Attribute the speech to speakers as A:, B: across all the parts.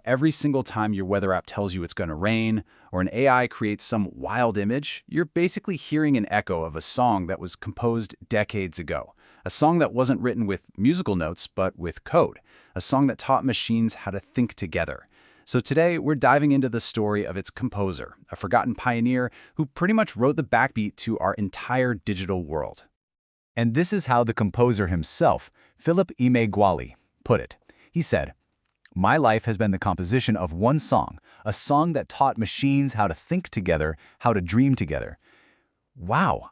A: Every single time your weather app tells you it's going to rain, or an AI creates some wild image, you're basically hearing an echo of a song that was composed decades ago. A song that wasn't written with musical notes, but with code. A song that taught machines how to think together. So today, we're diving into the story of its composer, a forgotten pioneer who pretty much wrote the backbeat to our entire digital world. And this is how the composer himself, Philip Emeagwali, put it. He said, "My life has been the composition of one song, a song that taught machines how to think together, how to dream together." Wow,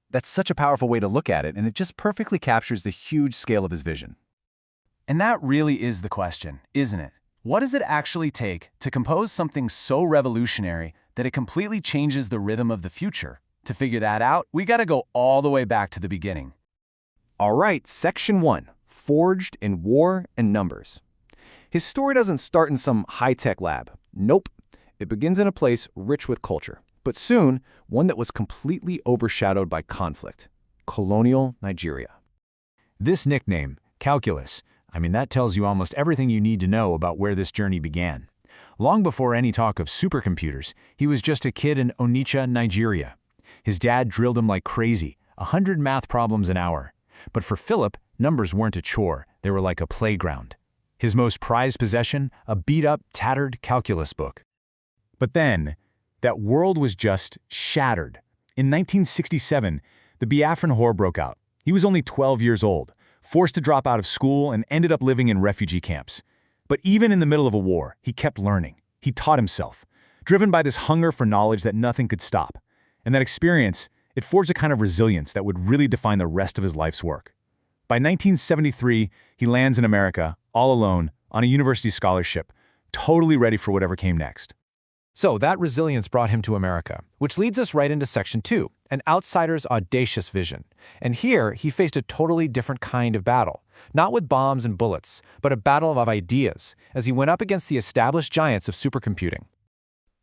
A: that's such a powerful way to look at it, and it just perfectly captures the huge scale of his vision.
B: And that really is the question, isn't it? What does it actually take to compose something so revolutionary that it completely changes the rhythm of the future? To figure that out, we gotta go all the way back to the beginning.
C: All right, Section 1, Forged in War and Numbers. His story doesn't start in some high-tech lab. Nope. It begins in a place rich with culture, but soon one that was completely overshadowed by conflict: colonial Nigeria.
D: This nickname, Calculus, that tells you almost everything you need to know about where this journey began. Long before any talk of supercomputers, he was just a kid in Onitsha, Nigeria. His dad drilled him like crazy, 100 math problems an hour. But for Philip, numbers weren't a chore, they were like a playground. His most prized possession, a beat-up, tattered calculus book. But then, that world was just shattered. In 1967, the Biafran War broke out. He was only 12 years old, forced to drop out of school and ended up living in refugee camps. But even in the middle of a war, he kept learning. He taught himself, driven by this hunger for knowledge that nothing could stop. And that experience, it forged a kind of resilience that would really define the rest of his life's work. By 1973, he lands in America, all alone, on a university scholarship, totally ready for whatever came next.
C: So that resilience brought him to America, which leads us right into Section 2, an outsider's audacious vision. And here, he faced a totally different kind of battle, not with bombs and bullets, but a battle of ideas, as he went up against the established giants of supercomputing.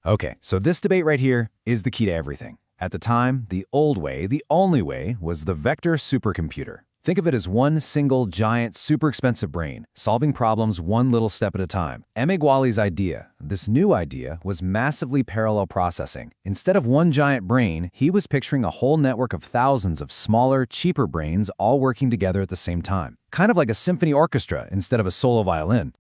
A: Okay, so this debate right here is the key to everything. At the time, the old way, the only way, was the vector supercomputer. Think of it as one single, giant, super expensive brain, solving problems one little step at a time. Emeagwali's idea, this new idea, was massively parallel processing. Instead of one giant brain, he was picturing a whole network of thousands of smaller, cheaper brains all working together at the same time. Kind of like a symphony orchestra instead of a solo violin.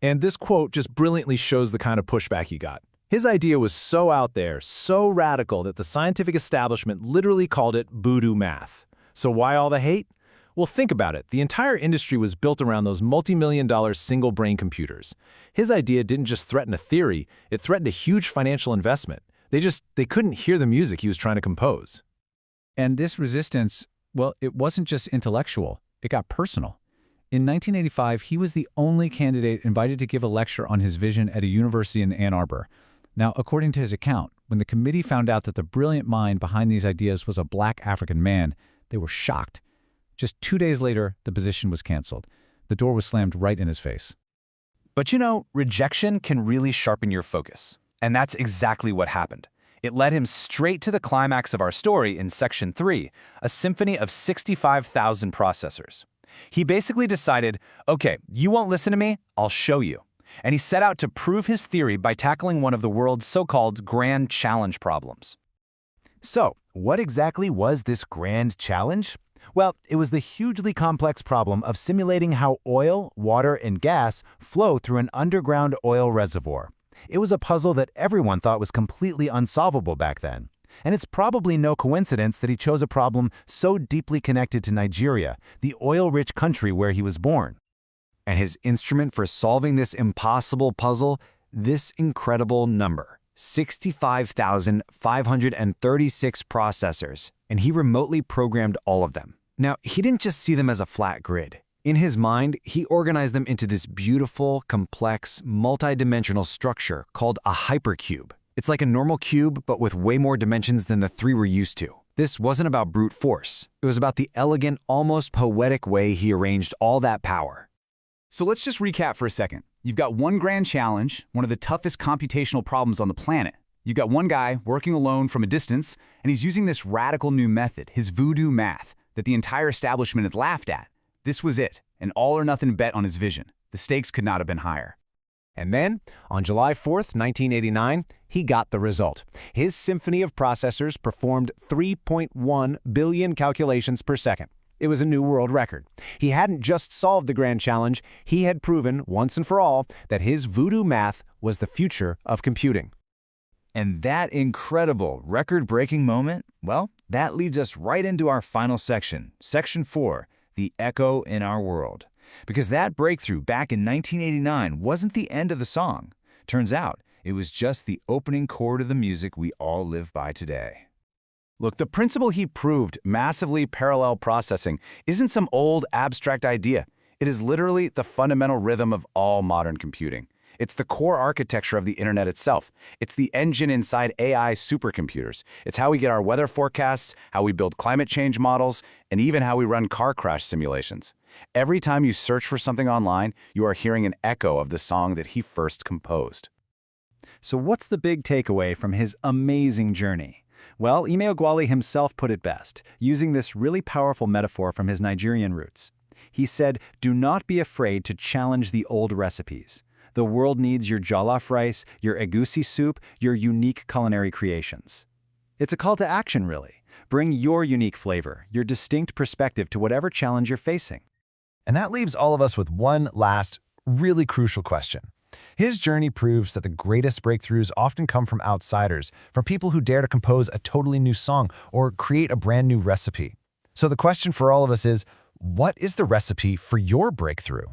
E: And this quote just brilliantly shows the kind of pushback he got. His idea was so out there, so radical that the scientific establishment literally called it voodoo math. So why all the hate? Well, think about it. The entire industry was built around those multi-million-dollar single-brain computers. His idea didn't just threaten a theory, it threatened a huge financial investment. They couldn't hear the music he was trying to compose.
F: And this resistance, well, it wasn't just intellectual, it got personal. In 1985, he was the only candidate invited to give a lecture on his vision at a university in Ann Arbor. Now, according to his account, when the committee found out that the brilliant mind behind these ideas was a black African man, they were shocked. Just 2 days later, the position was canceled. The door was slammed right in his face.
A: But rejection can really sharpen your focus. And that's exactly what happened. It led him straight to the climax of our story in Section 3, a symphony of 65,000 processors. He basically decided, okay, you won't listen to me, I'll show you. And he set out to prove his theory by tackling one of the world's so-called grand challenge problems.
D: So, what exactly was this grand challenge? Well, it was the hugely complex problem of simulating how oil, water, and gas flow through an underground oil reservoir. It was a puzzle that everyone thought was completely unsolvable back then. And it's probably no coincidence that he chose a problem so deeply connected to Nigeria, the oil-rich country where he was born.
A: And his instrument for solving this impossible puzzle, this incredible number, 65,536 processors, and he remotely programmed all of them. Now, he didn't just see them as a flat grid. In his mind, he organized them into this beautiful, complex, multi-dimensional structure called a hypercube. It's like a normal cube, but with way more dimensions than the 3 we're used to. This wasn't about brute force. It was about the elegant, almost poetic way he arranged all that power.
B: So let's just recap for a second. You've got one grand challenge, one of the toughest computational problems on the planet. You've got one guy working alone from a distance, and he's using this radical new method, his voodoo math, that the entire establishment had laughed at. This was it, an all-or-nothing bet on his vision. The stakes could not have been higher.
C: And then, on July 4th, 1989, he got the result. His symphony of processors performed 3.1 billion calculations per second. It was a new world record. He hadn't just solved the grand challenge, he had proven, once and for all, that his voodoo math was the future of computing.
A: And that incredible, record-breaking moment, well, that leads us right into our final section, Section 4, the echo in our world. Because that breakthrough back in 1989 wasn't the end of the song. Turns out, it was just the opening chord of the music we all live by today. Look, the principle he proved, massively parallel processing, isn't some old abstract idea. It is literally the fundamental rhythm of all modern computing. It's the core architecture of the internet itself. It's the engine inside AI supercomputers. It's how we get our weather forecasts, how we build climate change models, and even how we run car crash simulations. Every time you search for something online, you are hearing an echo of the song that he first composed.
F: So what's the big takeaway from his amazing journey? Well, Emeagwali himself put it best, using this really powerful metaphor from his Nigerian roots. He said, "Do not be afraid to challenge the old recipes. The world needs your jollof rice, your egusi soup, your unique culinary creations." It's a call to action, really. Bring your unique flavor, your distinct perspective to whatever challenge you're facing.
E: And that leaves all of us with one last, really crucial question. His journey proves that the greatest breakthroughs often come from outsiders, from people who dare to compose a totally new song or create a brand new recipe. So the question for all of us is, what is the recipe for your breakthrough?